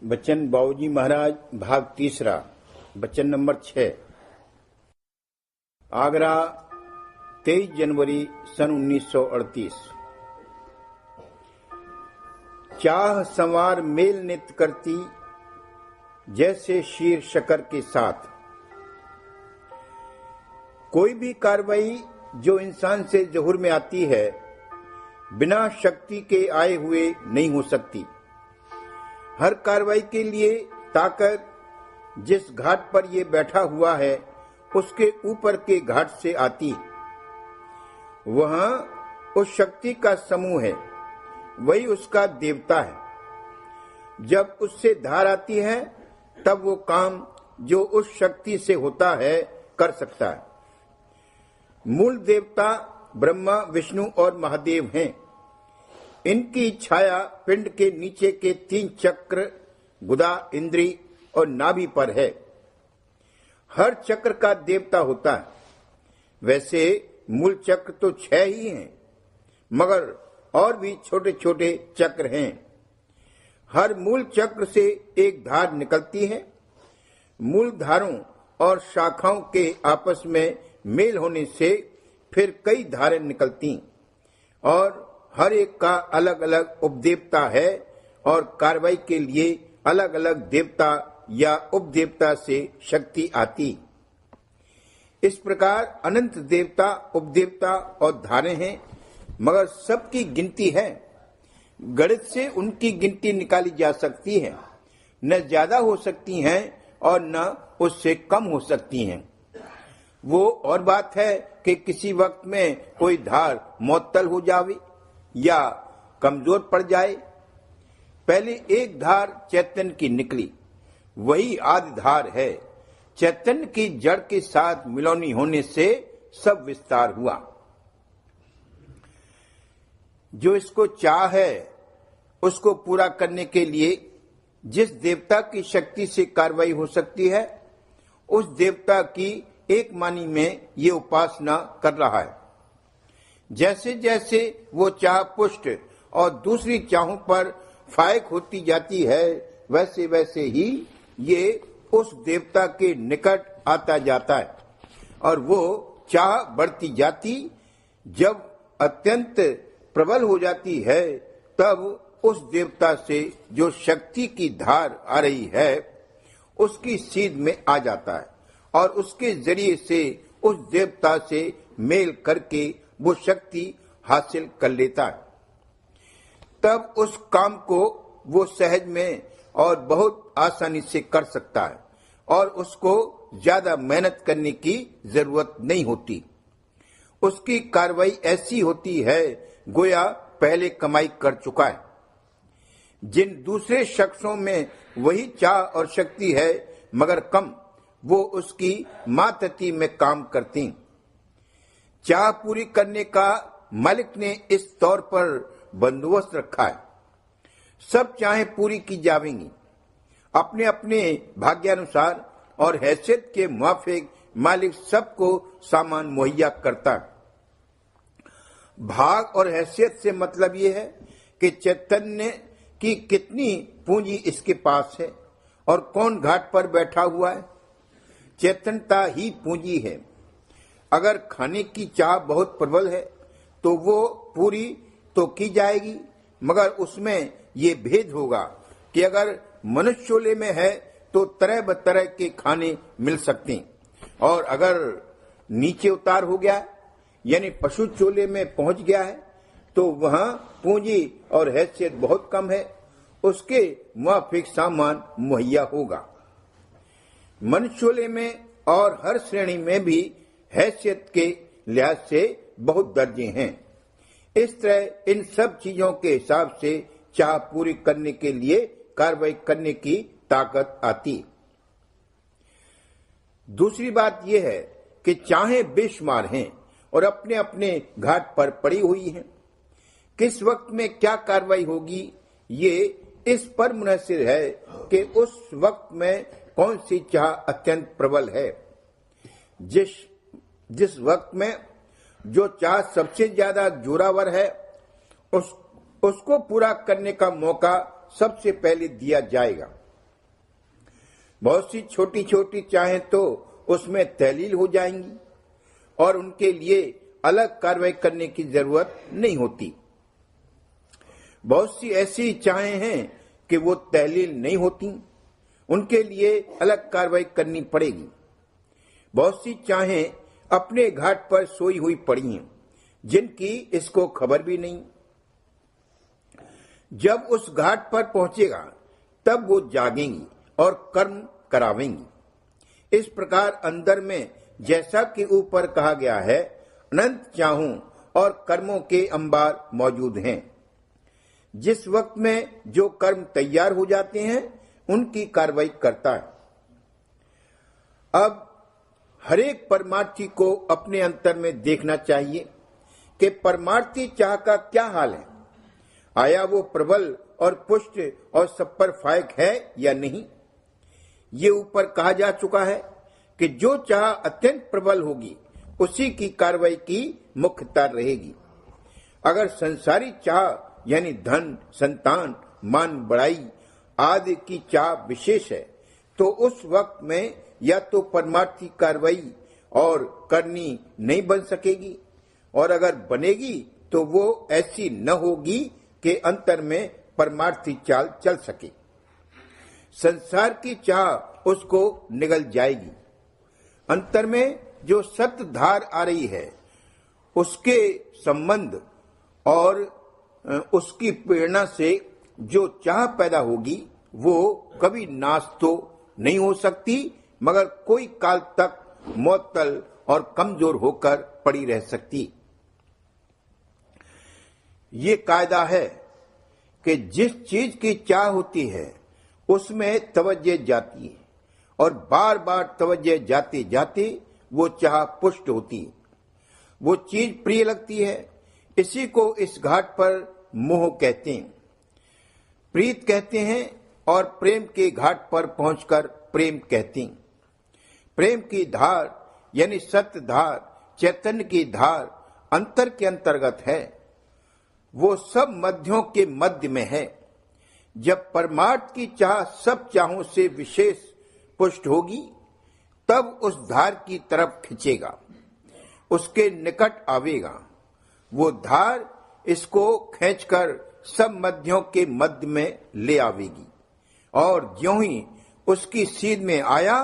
बच्चन बाबूजी महाराज भाग तीसरा बच्चन नंबर 6। आगरा 23 जनवरी सन 1938। चाह संवार मेल नित्य करती जैसे शीर शकर के साथ। कोई भी कार्रवाई जो इंसान से ज़हूर में आती है बिना शक्ति के आए हुए नहीं हो सकती। हर कार्रवाई के लिए ताकत जिस घाट पर ये बैठा हुआ है उसके ऊपर के घाट से आती। वहां उस शक्ति का समूह है, वही उसका देवता है। जब उससे धार आती है तब वो काम जो उस शक्ति से होता है कर सकता है। मूल देवता ब्रह्मा, विष्णु और महादेव हैं। इनकी छाया पिंड के नीचे के 3 चक्र गुदा, इंद्री और नाभि पर है। हर चक्र का देवता होता है। वैसे मूल चक्र तो 6 ही हैं, मगर और भी छोटे छोटे चक्र हैं। हर मूल चक्र से एक धार निकलती है। मूल धारों और शाखाओं के आपस में मेल होने से फिर कई धारें निकलती और हर एक का अलग अलग उपदेवता है और कार्रवाई के लिए अलग अलग देवता या उपदेवता से शक्ति आती। इस प्रकार अनंत देवता, उपदेवता और धारें हैं, मगर सबकी गिनती है। गणित से उनकी गिनती निकाली जा सकती है। न ज्यादा हो सकती हैं और न उससे कम हो सकती हैं। वो और बात है कि किसी वक्त में कोई धार मुअत्तल हो जावे या कमजोर पड़ जाए। पहले एक धार चैतन्य की निकली, वही आदि धार है। चैतन्य की जड़ के साथ मिलौनी होने से सब विस्तार हुआ। जो इसको चाह है उसको पूरा करने के लिए जिस देवता की शक्ति से कार्रवाई हो सकती है उस देवता की एक मानी में ये उपासना कर रहा है। जैसे जैसे वो चाह पुष्ट और दूसरी चाहों पर फायक होती जाती है वैसे वैसे ही ये उस देवता के निकट आता जाता है और वो चाह बढ़ती जाती। जब अत्यंत प्रबल हो जाती है तब उस देवता से जो शक्ति की धार आ रही है उसकी सीध में आ जाता है और उसके जरिए से उस देवता से मेल करके वो शक्ति हासिल कर लेता है। तब उस काम को वो सहज में और बहुत आसानी से कर सकता है और उसको ज्यादा मेहनत करने की जरूरत नहीं होती। उसकी कार्रवाई ऐसी होती है गोया पहले कमाई कर चुका है। जिन दूसरे शख्सों में वही चाह और शक्ति है मगर कम, वो उसकी मातहती में काम करती। चाह पूरी करने का मालिक ने इस तौर पर बंदोबस्त रखा है। सब चाहें पूरी की जावेंगी। अपने अपने भाग्यानुसार और हैसियत के मुआफिक मालिक सबको सामान मुहैया करता है। भाग और हैसियत से मतलब ये है कि चैतन्य की कितनी पूंजी इसके पास है और कौन घाट पर बैठा हुआ है। चैतन्यता ही पूंजी है। अगर खाने की चाह बहुत प्रबल है तो वो पूरी तो की जाएगी, मगर उसमें ये भेद होगा कि अगर मनुष्य चोले में है तो तरह बतरह के खाने मिल सकते हैं और अगर नीचे उतार हो गया यानी पशु चोले में पहुंच गया है तो वहां पूंजी और हैसियत बहुत कम है, उसके मुआफिक सामान मुहैया होगा। मनुष्य चोले में और हर श्रेणी में भी हैसियत के लिहाज से बहुत दर्जे हैं। इस तरह इन सब चीजों के हिसाब से चाह पूरी करने के लिए कार्रवाई करने की ताकत आती। दूसरी बात यह है कि चाहें बेशुमार हैं और अपने अपने घाट पर पड़ी हुई हैं। किस वक्त में क्या कार्रवाई होगी ये इस पर मुनहसिर है कि उस वक्त में कौन सी चाह अत्यंत प्रबल है। जिस वक्त में जो चाह सबसे ज्यादा जोरावर है उसको पूरा करने का मौका सबसे पहले दिया जाएगा। बहुत सी छोटी छोटी चाहें तो उसमें तहलील हो जाएंगी और उनके लिए अलग कार्रवाई करने की जरूरत नहीं होती। बहुत सी ऐसी चाहें हैं कि वो तहलील नहीं होती, उनके लिए अलग कार्रवाई करनी पड़ेगी। बहुत सी चाहें अपने घाट पर सोई हुई पड़ी हैं, जिनकी इसको खबर भी नहीं। जब उस घाट पर पहुंचेगा तब वो जागेंगी और कर्म करावेंगी। इस प्रकार अंदर में, जैसा कि ऊपर कहा गया है, अनंत चाहों और कर्मों के अंबार मौजूद हैं। जिस वक्त में जो कर्म तैयार हो जाते हैं उनकी कार्रवाई करता है। अब हरेक परमार्थी को अपने अंतर में देखना चाहिए कि परमार्थी चाह का क्या हाल है। आया वो प्रबल और पुष्ट और सब पर फायक है या नहीं। ये ऊपर कहा जा चुका है कि जो चाह अत्यंत प्रबल होगी उसी की कार्रवाई की मुख्यता रहेगी। अगर संसारी चाह यानी धन, संतान, मान बढ़ाई आदि की चाह विशेष है तो उस वक्त में या तो परमार्थी कार्रवाई और करनी नहीं बन सकेगी, और अगर बनेगी तो वो ऐसी न होगी कि अंतर में परमार्थी चाल चल सके। संसार की चाह उसको निगल जाएगी। अंतर में जो सत्य धार आ रही है उसके संबंध और उसकी प्रेरणा से जो चाह पैदा होगी वो कभी नाश तो नहीं हो सकती, मगर कोई काल तक मुअत्तल और कमजोर होकर पड़ी रह सकती। ये कायदा है कि जिस चीज की चाह होती है उसमें तवज्जो जाती है और बार बार तवज्जो जाते जाते वो चाह पुष्ट होती है। वो चीज प्रिय लगती है। इसी को इस घाट पर मोह कहते हैं, प्रीत कहते हैं, और प्रेम के घाट पर पहुंचकर प्रेम कहते हैं। प्रेम की धार यानी सत्य धार, चैतन्य की धार अंतर के अंतर्गत है। वो सब मध्यों के मध्य में है। जब परमार्थ की चाह सब चाहों से विशेष पुष्ट होगी तब उस धार की तरफ खींचेगा, उसके निकट आवेगा। वो धार इसको खींचकर सब मध्यों के मध्य में ले आवेगी, और ज्यों ही उसकी सीध में आया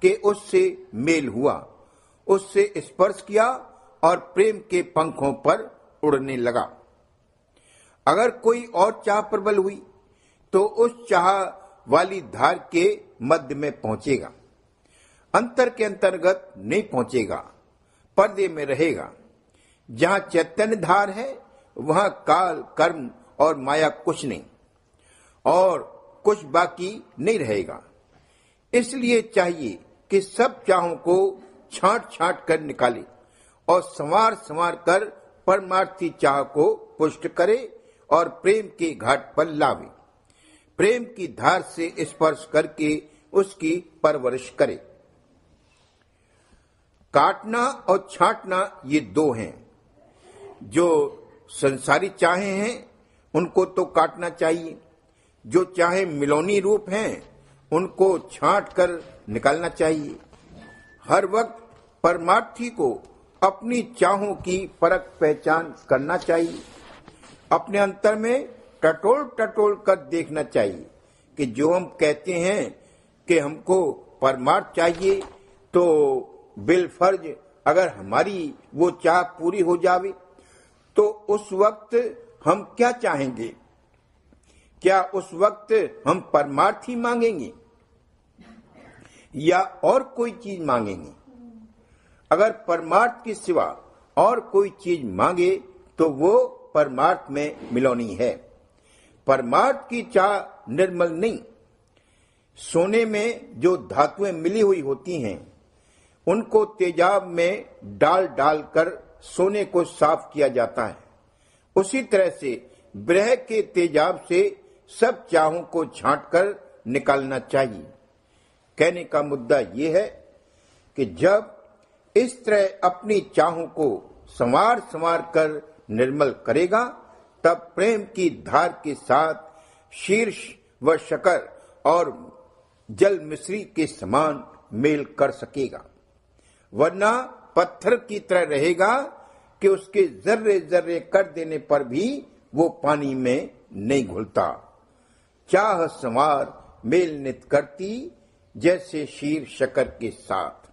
कि उससे मेल हुआ, उससे स्पर्श किया और प्रेम के पंखों पर उड़ने लगा। अगर कोई और चाह प्रबल हुई तो उस चाह वाली धार के मध्य में पहुंचेगा, अंतर के अंतर्गत नहीं पहुंचेगा, पर्दे में रहेगा। जहां चैतन्य धार है वहां काल, कर्म और माया कुछ नहीं, और कुछ बाकी नहीं रहेगा। इसलिए चाहिए कि सब चाहों को छांट छांट कर निकाले और संवार संवार कर परमार्थी चाह को पुष्ट करे और प्रेम के घाट पर लावे। प्रेम की धार से स्पर्श करके उसकी परवरिश करे। काटना और छांटना ये दो हैं। जो संसारी चाहें हैं उनको तो काटना चाहिए, जो चाहे मिलौनी रूप हैं उनको छांट कर निकालना चाहिए। हर वक्त परमार्थी को अपनी चाहों की परख पहचान करना चाहिए। अपने अंतर में टटोल टटोल कर देखना चाहिए कि जो हम कहते हैं कि हमको परमार्थ चाहिए तो बिलफर्ज अगर हमारी वो चाह पूरी हो जावे तो उस वक्त हम क्या चाहेंगे? क्या उस वक्त हम परमार्थ ही मांगेंगे या और कोई चीज मांगेंगे? अगर परमार्थ के सिवा और कोई चीज मांगे तो वो परमार्थ में मिलौनी है। परमार्थ की चाह निर्मल नहीं। सोने में जो धातुएं मिली हुई होती हैं उनको तेजाब में डाल डाल कर सोने को साफ किया जाता है। उसी तरह से विरह के तेजाब से सब चाहों को छांटकर निकालना चाहिए। कहने का मुद्दा ये है कि जब इस तरह अपनी चाहों को संवार संवार कर निर्मल करेगा तब प्रेम की धार के साथ शीर्ष व शकर और जल मिश्री के समान मेल कर सकेगा, वरना पत्थर की तरह रहेगा कि उसके जर्रे जर्रे कर देने पर भी वो पानी में नहीं घुलता। चाह संवार मेल नित करती, जैसे शीर शक्कर के साथ।